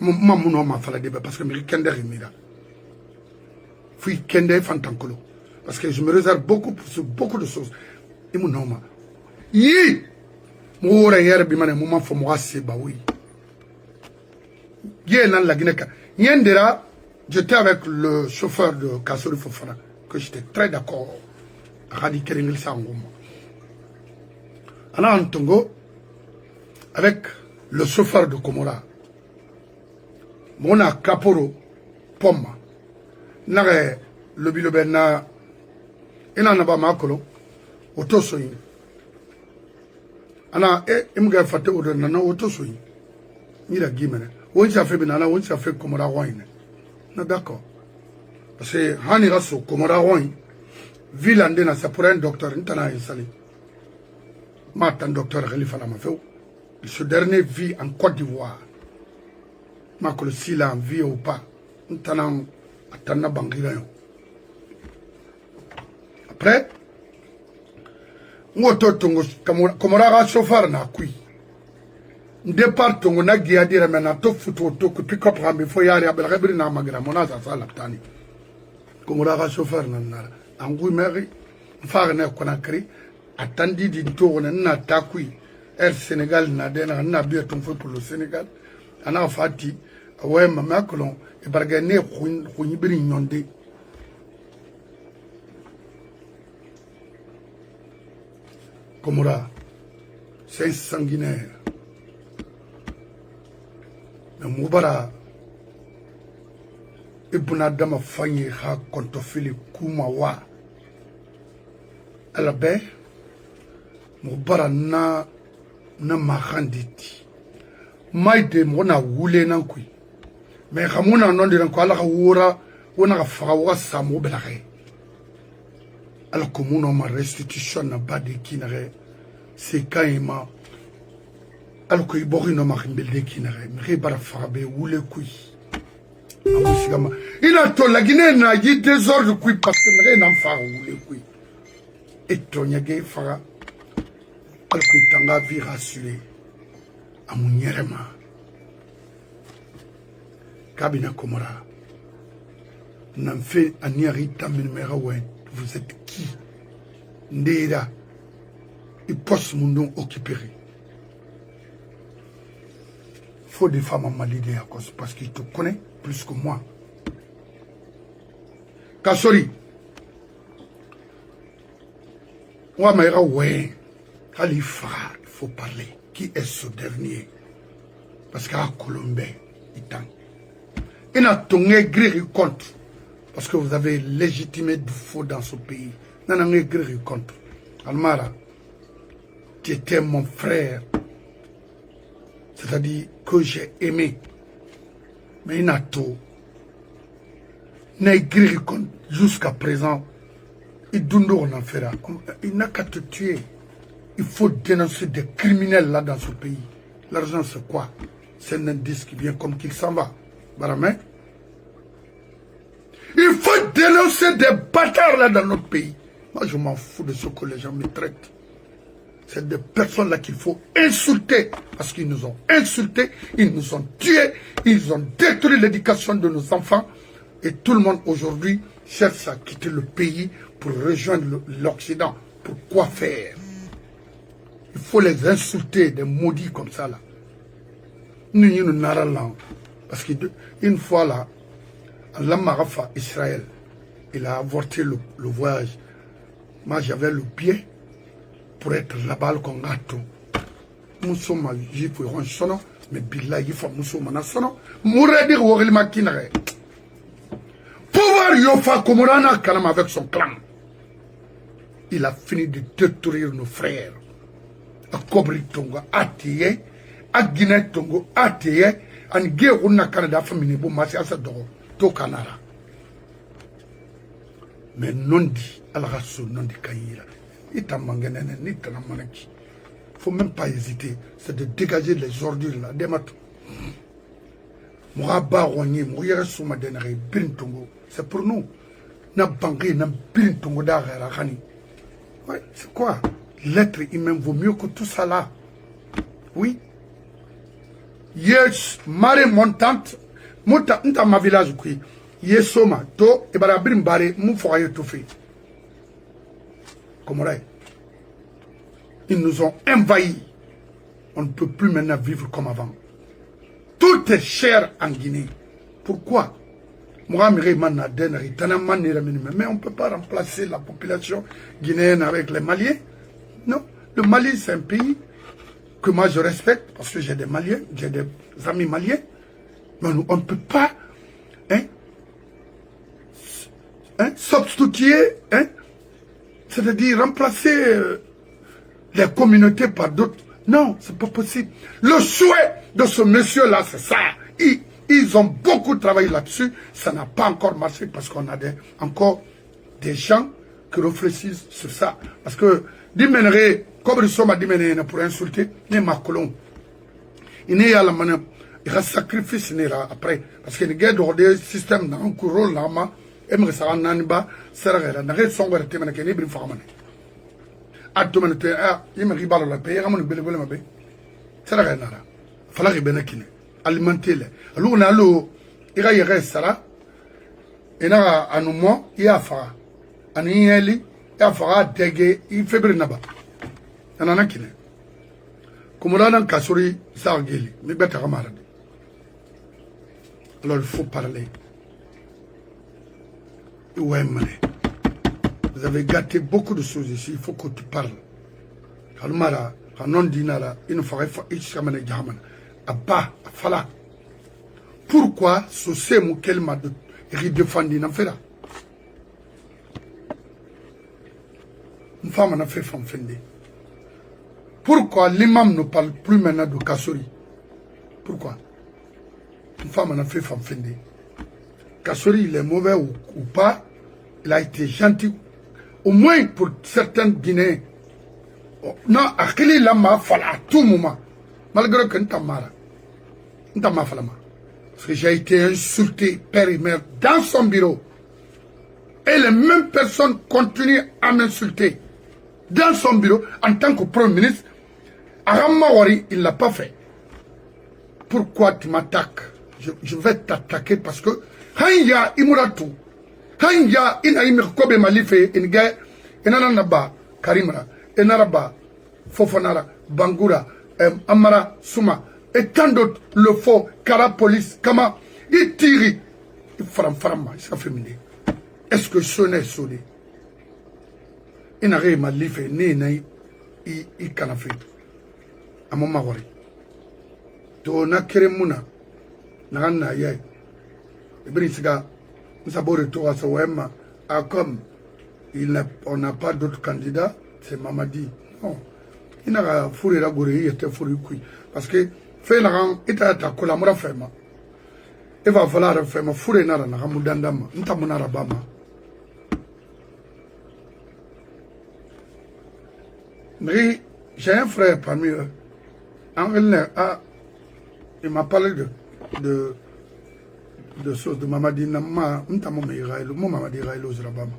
Moi, je suis parce que je suis arrivé. Je suis arrivé. Parce que je me réserve beaucoup sur beaucoup de choses. Et mon nom, oui, moi, j'étais avec le chauffeur de Kassori Fofana, que j'étais très d'accord. En Tongo, avec le chauffeur de Komora, Mona Kaporo, Poma, Nare, le Bilobena, ina na ba makolo otosoyi ana imga fate odo na otosoyi mira gimene won sa fe binana won sa fe komora wine na d'accord parce que hani raso komora wine vilande na ça pour un docteur ntana installé matan docteur Khalifa la mafeu ce dernier vit en Côte d'Ivoire makolo sila vie ou pas ntana atana bangira yo. Après, ngoto tongo komora chauffeur na kui départ tongo na gia dire maintenant to futo to ku pick up rambe fo yari abel rabri na magra mona sa sala tani komora chauffeur na na angui meri fare na Conakry atandi di to na ta kui Air Sénégal na dena na bien ton fo pour le Sénégal ana fati ouais mama kolon e bargane khuni biri nyonde. Komora, c'est un sanguinaire. Mais Moubara, Ibuna Dama Fanyi ha kontofili Kumawa. Alabe, Moubara na mahanditi. Maide mona wule nankui. mais Ramona non de quoi la wura on a fawa samo belare alors que mon homme restitution n'a pas de kinare c'est quand il m'a alors que ibori no ma khimbelde kinare mais bara farabe wule kui il a tout la Guinée n'a eu désordre kui parce que mais n'en fa wule kui et tonyage fara alors que tanga vie rassuré à mon yerema Kabina Komora n'en fait un irritant numéro 1. Vous êtes qui? Ndera et poste mon nom occupé. Faut des femmes à m'alider à cause parce qu'il te connaît plus que moi. Kassori. Ouah, mais ouais. Khalifa, il faut parler. Qui est ce dernier? Parce qu'à Colombie, il tente. Il a tourné gris contre. Parce que vous avez légitimé du faux dans ce pays. Il a gris contre. Almara, tu étais mon frère. C'est-à-dire que j'ai aimé. Mais il a tout. Il a gris contre. Jusqu'à présent, il n'a qu'à te tuer. Il faut dénoncer des criminels là dans ce pays. L'argent c'est quoi? C'est un indice qui vient comme qu'il s'en va. Baramé. Il faut dénoncer des bâtards là dans notre pays. Moi je m'en fous de ce que les gens me traitent. C'est des personnes là qu'il faut insulter. Parce qu'ils nous ont insultés, ils nous ont tués, ils ont détruit l'éducation de nos enfants. Et tout le monde aujourd'hui cherche à quitter le pays pour rejoindre l'Occident. Pour quoi faire? Il faut les insulter, des maudits comme ça là. Nous n'avons là. Parce qu'une fois là, Allah Marafa, Israël, il a avorté le voyage. Moi j'avais le pied pour être là-bas qu'on a tout. Nous sommes juifs, mais Billah, il faut nous sommes en sono. Mouradi Wogel Makinare. Pouvoir Yofa Komorana Kalam avec son clan. Il a fini de détruire nos frères. A Kobri Tongo Atiye, a Guinée Tongo Atiye, an Gueruna Canada famille pour masser à sa doro, to Canara. Mais non dit, à la race, non dit Kaïra. Il t'a mangé, ni t'a manaki. Faut même pas hésiter, c'est de dégager les ordures là, des matou. Mouraba Rogné, Mourir Souma Denare, Bin Tongo, c'est pour nous. N'a banqué, n'a Bin Tongo d'Ara Rani. Ouais, c'est quoi? L'être humain vaut mieux que tout ça là. Oui. Yes, marée montante. Mota, nta ma village qui. Yesoma, to, et barabrim baré, mou foyer tout fait. Comme ça. Ils nous ont envahis. On ne peut plus maintenant vivre comme avant. Tout est cher en Guinée. Pourquoi? Mais on ne peut pas remplacer la population guinéenne avec les Maliens. Non, le Mali c'est un pays que moi je respecte parce que j'ai des Maliens, j'ai des amis maliens. Mais on ne peut pas substituer, c'est-à-dire remplacer les communautés par d'autres. Non, c'est pas possible. Le souhait de ce monsieur-là, c'est ça. Ils ont beaucoup travaillé là-dessus. Ça n'a pas encore marché parce qu'on a encore des gens qui réfléchissent sur ça. Parce que, dimènerait, comme ils sont pour insulter, ni Macron. Il n'y a la manière, il y a sacrifice après. Parce qu'il y a des systèmes dans un rôle là, et me ça en aniba, ça n'a rien son verté, mais qu'il y a des femmes. À tout le monde, il me ribale la paix, il y a mon bénévole, ma paix. Ça n'a rien. Il fallait bien alimenter les. Alors on a l'eau, il y a ça, et là, à nous, il y a fa. Anieli, il y a fa, dégué, il fait brûler là-bas. Il y en a qui n'est. Comme on a dans Kassori, ça a guéri, mais bête à camarade. Alors il faut parler. Ouais, mané. Vous avez gâté beaucoup de choses ici, il faut que tu parles. Kalmara, Hanon Dinara, il ne faudrait pas Ishamane Jaman. Abba, Fala. Pourquoi ce sème qu'elle m'a redéfendu n'en fait là? Une femme en a fait fanfender. Pourquoi l'imam ne parle plus maintenant de Kassori? Pourquoi? une femme en a fait femme fende. Kassori, il est mauvais ou pas, il a été gentil, au moins pour certains Guinéens. Non, Akili Lama fala à tout moment, malgré que Ntamara, Ntama Falama. Parce que j'ai été insulté, père et mère, dans son bureau. Et les mêmes personnes continuent à m'insulter dans son bureau en tant que Premier ministre. Aramawari, il ne l'a pas fait. Pourquoi tu m'attaques? Je vais t'attaquer parce que Hanya Imuratu, Hanya Inaïmir Kobe Malife, Inga, Enanaba, Karimra, Enaraba, Fofanara, Bangura, Amara, Souma, et tant d'autres, le faux, Kara Police, Kama, il tire, il faram, il s'est féminé. Est-ce que ce n'est sonné? Il n'a rien Malife, il canafé. À mon mari. Tona Keremuna, Nana Yay. Le Brinsiga, nous avons retour à Sawema, comme on n'a pas d'autres candidats, c'est Mamadi. Non. Il n'a pas fourré la gourée, il était fourré couille. Parce que, fait la rang, il t'a attaqué la moura ferme. Il va falloir faire ma fourré nara, n'a ramudandama, n'tamunara bama. Mais j'ai un frère parmi eux. Il m'a parlé de choses de Mamadi Nama, Ntamome Irailo, mon Mamadi Irailo Zrabama.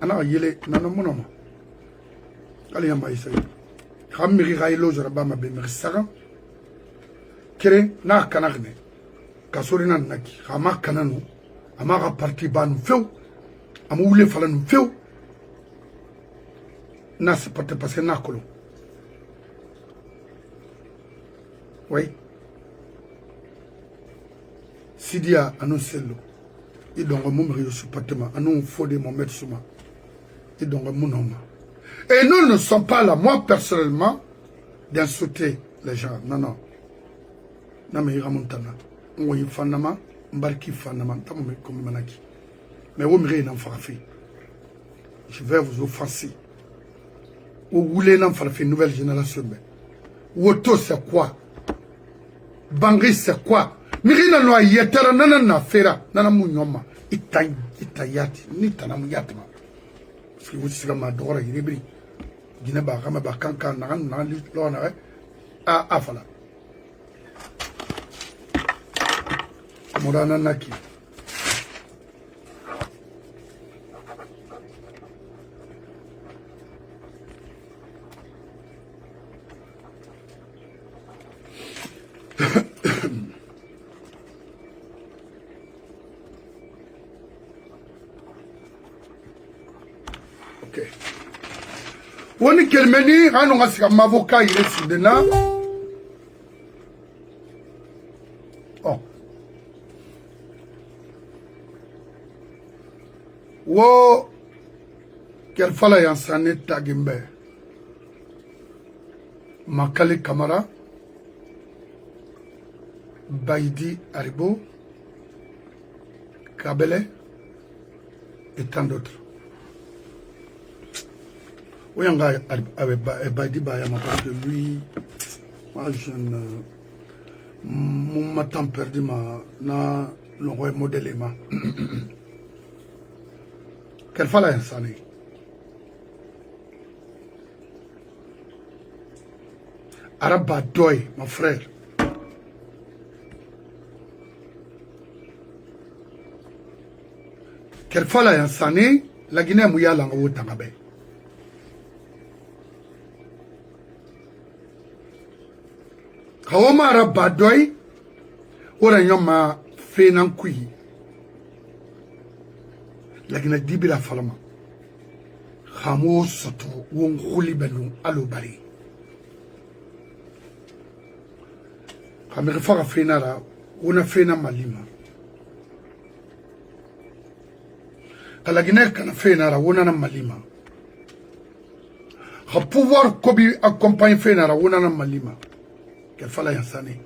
Ana Yele, Nanamonoma. Aliamba Isaï. Ramiri Railo Zrabama Bemersara. Kere, na Kanarne. Kasorina Naki, Rama Kanano, Amara Parti Ban Feu, Amoule Falan Feu. Na se porte passer Nakolo. Oui. Sidia annoncé l'eau. Il donne mon mari au supportement. Anon fodé mon maître souma. Il donne mon homme. Et nous ne sommes pas là, moi personnellement, d'insulter les gens. Non, non. Non, mais il remontana. On y fanama, mbarki fanama, tamome comme manaki. Mais on me n'en fera fait. Je vais vous offenser. Vous voulez n'en faire une nouvelle génération. Woto, c'est quoi? Bangri c'est quoi? Mirina no yetara nana fera nana munyoma itayati ni tanamu yatma. Parce que vous savez ma dora yibri. Guinée ba kama ba kanka nan li lo na afala. Morana naki. Ok. On est quel menu? On a un avocat, il est sur le nom. Oh. Wo. Quel fallait en saner Tagimbe. Makale Kamara. Baïdi Haribo, Kabele et tant d'autres. Oui, on a Baïdi Bayama parce que lui, moi je ne. Mon temps perdu, na le roi modèle. Quelle fois la insané? Araba Doy, mon frère. Quelle fois la insané, la Guinée mouya l'ango tangabe. Kawama Araba Doy, ora nyoma fe nankui. La Guinée dibi la falama. Khamo soto won khuli belum alo bari. Khamir fa fe nara, wona fe na malima. La Guinée kana fait nara wonana malima. Le pouvoir kobi accompagne fait nara wonana malima. Quelle fala yansane.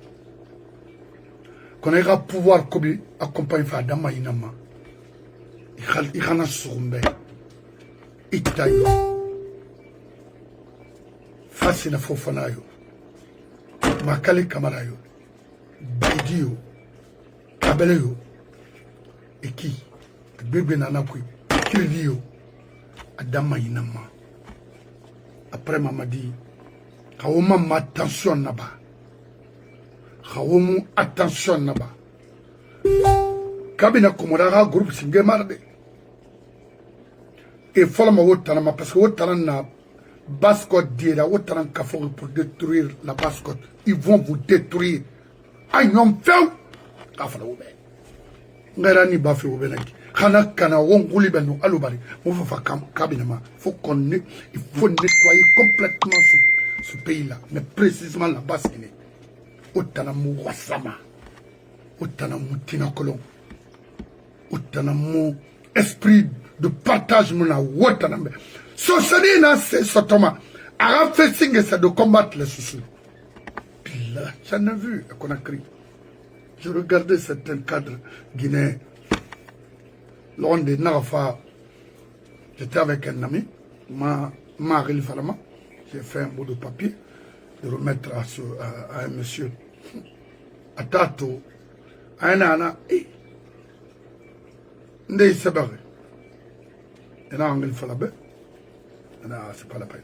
Qu'on ait pouvoir kobi accompagne fait adama inama. Il khana surumbe. Itayo. Facile fofana yo. Makale kamara yo. Baidio, Kabeleo, et qui? Bébé Nanakui, Kilio, Adama Inama. Après, maman dit, Kaoma ma attention là-bas. Kaomu attention là-bas. Kabina Komodara groupe Singemarde. Et follow Wotanama parce que Wotanana Bascotte dira Wotanan Kafori pour détruire la Bascotte. Ils vont vous détruire. Aïe, non, fait. Kafala Oube. Ngarani Bafi Oubenaki. Kana Wonguli Beno Alubari. On va faire Kabinama. Il faut nettoyer complètement ce pays-là. Mais précisément la Basse-Guinée. Otanamu Wasama. Otanamu Tinakolon. Otanamu esprit de partage mona Wotanambe. Sosani na c'est Sotoma. A fait signe ça de combattre les soucis. Puis là, j'en ai vu à Conakry. Je regardais certains cadres guinéens. Lors de Narafa, j'étais avec un ami, Maril Falama. J'ai fait un bout de papier de remettre à un monsieur. À Tato, à un ana, Ndé Sebare. Et là, Angel Falabé. C'est pas la peine.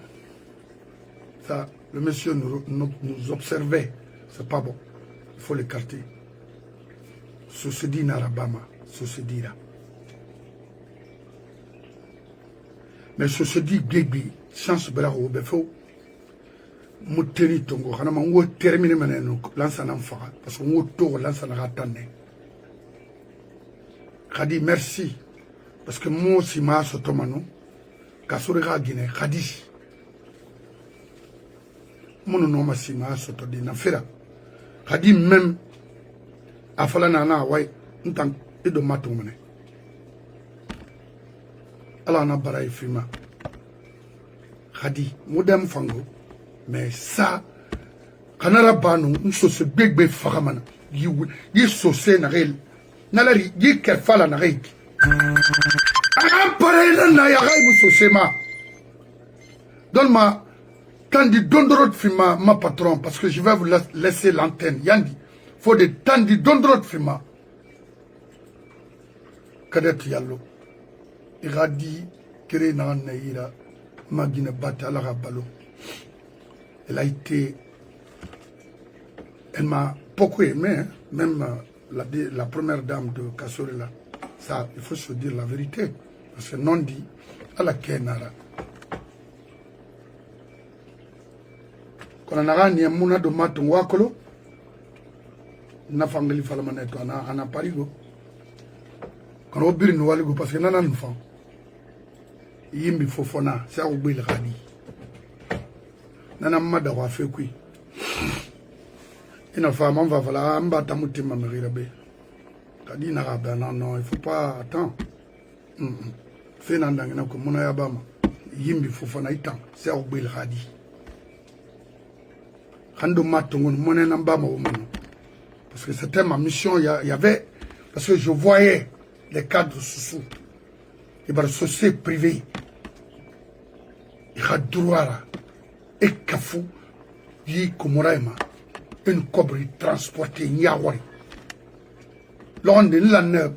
Ça, le monsieur nous observait. C'est pas bon. Il faut l'écarter. Ce se dit Narabama. Ce se dit là. Mais ce se dit Gégbi. Chance Bravo Befo. Mouteni Tongo. Hanama on termine maintenant. L'ansana fera. Parce qu'on tour l'ansana ratane. Khadi merci. Parce que moi aussi, ma sotomano. Kasurega Guinée, Khadi. Mon nom ma si ma sotodina fera. Khadi même. Afala nana ouais. N'tang et de matomane. Allah n'a bara ifima. Khadi, modem fango. Mais ça, kanara banu, n'sose big faramana. Yi sose na rel. Nalari, yi kerfala na rel. Pareil na yaray moussosema. Donne-moi, tant de dondrot fima, ma patron, parce que je vais vous laisser l'antenne. Yandi, faut des tant de dondrot fima. Kadet Yallo. Il a dit, Kere na naïra, magine bata la rabalo. Elle a été, elle m'a beaucoup aimé, hein? Même la première dame de Kassorela. Ça, il faut se dire la vérité. Parce que non dit, à la Kenara. Quand on a gagné Mouna de Maton Wakolo, n'a pas de falamaneto, on a parigo. Quand on a bu une parce que n'a pas d'enfant. Yimbi Fofona, c'est au Bil Radi. Nana Mada wa fait quoi? Une femme, on va voilà, on va t'amouter ma mère. Kadi n'a pas non, il faut pas attendre. Fait n'andangena comme mon ayabama. Yimbi Fofona itan, c'est au Bil Radi. Kando matongon, mon enambama au monde. Parce que c'était ma mission, il y avait, parce que je voyais les cadres sous et par société privée. Il y a droit et Kafou, yi Komoraima, une cobri transportée Niawari. Lors de l'année,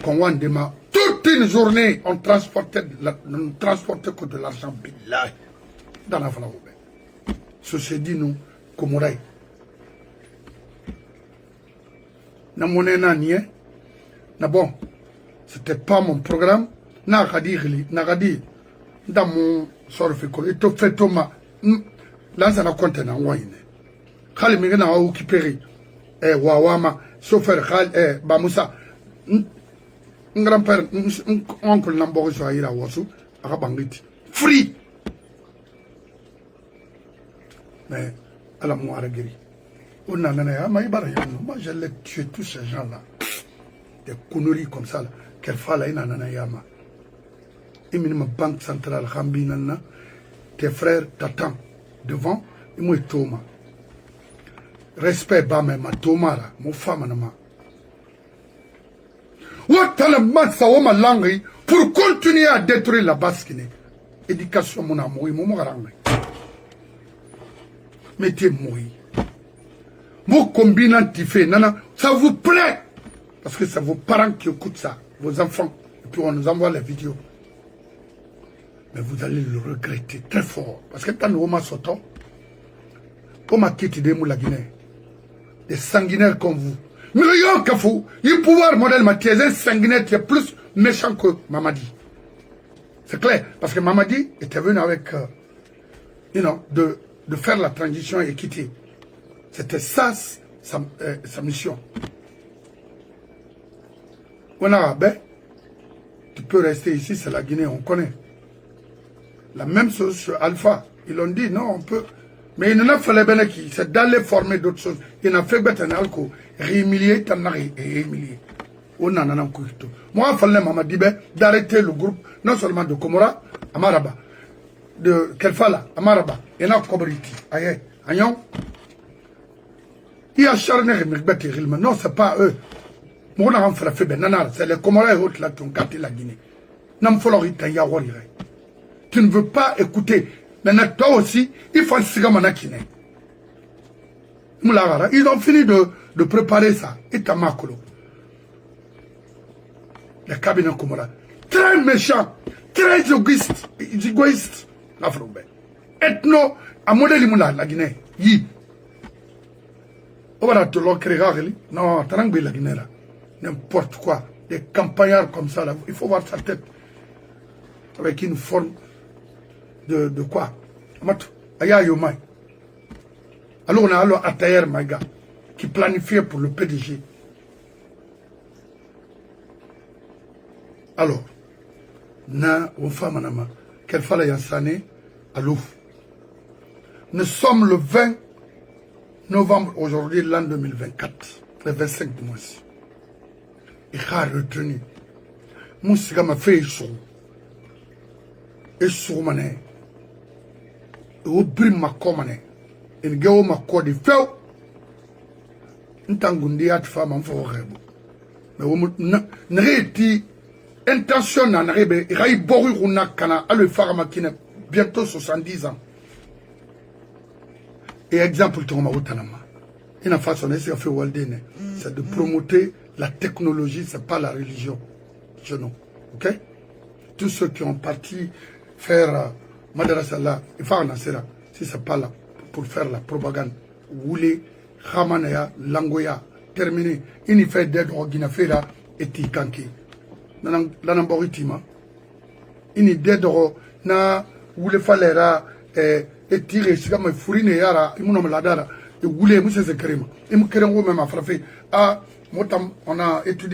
qu'on toute une journée, on transportait que de l'argent dans la Falaoube. Ceci dit, nous, Komoraï. Na monnaie n'a ni, na bon, c'était pas mon programme. Na gadi, dans mon sort de et tout fait Thomas. Là, ça n'a compté dans Wayne. Khali Migana a occupé, Wawama, chauffeur Khal, Bamoussa, un grand-père, un oncle Nambo Joaïra Wassou, Arabangit. Free! Mais, à la Mouaragiri. Moi, je l'ai tué tous ces gens-là. Des conneries comme ça. Quelle fois là, il y a un yama. Et ma banque centrale, Rambinana, tes frères t'attendent devant, et moi, Thomas. Respect, bah, mais ma Thomas, là, mon femme, nama. What la masse à ma langue pour continuer à détruire la Basse-Guinée. Éducation, mon amour, mon mourant. Mettez mourir. Vos combinants tifés, nana, ça vous plaît. Parce que c'est vos parents qui écoutent ça, vos enfants. Et puis on nous envoie les vidéos. Mais vous allez le regretter très fort. Parce que quand nous sortons, on m'a quitté la Guinée. Des sanguinaires comme vous. Millions Kafou, il pouvoir modèle Mathieu, un sanguinaire qui est plus méchant que Mamadi. C'est clair. Parce que Mamadi était venu avec, de faire la transition et quitter. C'était ça, sa mission. On a, tu peux rester ici, c'est la Guinée, on connaît. La même chose sur Alpha. Ils ont dit, non, on peut. Mais il n'en a fallu bien qui, c'est d'aller former d'autres choses. Il n'a fait bête un alcool, réhumilier, t'annari et humilier. On en a un coup. Moi, il fallait Mamadi d'arrêter le groupe, non seulement de Komora, à Maraba, de Kelfala, à Maraba, et là, Kobriti, aïe, aïe. Il y a charné non, c'est pas eux. Moi, on a fait ben, c'est les Comores et autres là qui ont gâté la Guinée. Tu ne veux pas écouter. Maintenant, toi aussi, il faut un sigamana kiné. Ils ont fini de préparer ça. Et Tamakolo. Les cabinets Comora. Très méchant, très égoïste. Ethno, à modèle la Guinée. Yi. On va te l'ocréer. Non, t'as un la Guinée là. N'importe quoi. Des campagnards comme ça là. Il faut voir sa tête. Avec une forme de quoi? Alors on a alors Atayer Maïga qui planifiait pour le PDG. Alors, na on femme nama quelle fala yansane à l'ouf. Nous sommes le 20 novembre aujourd'hui l'an 2024, le 25 du mois. Il a retenu. Moussiga m'a fait chaud. Et sur mané. Au brim ma commané. Et le ma code feu. N'tangundi at femme en forêt. Mais on n'arrête intention n'en arrive. Il a eu boru kana à le faire makine bientôt 70 ans. Et exemple, tu m'as outanama. Il a façonné ce qu'il a fait Waldene. C'est de promouvoir la technologie, c'est pas la religion. Je non. Ok? Tous ceux qui ont parti faire Madrasa là, il faut en assurer. Si c'est pas là pour faire la propagande. Woulé, Ramanaya, Langoya, terminé. Il y fait d'aide au Guinafera et Tikanki. Nanamboritima. Il y d'aide au na Woulé Falera et tiré, c'est comme Fourine Yara, il m'a ladara. Et Woulé, Moussa Zekrema. Il m'a créé même à frapper. Ah, on a étudié.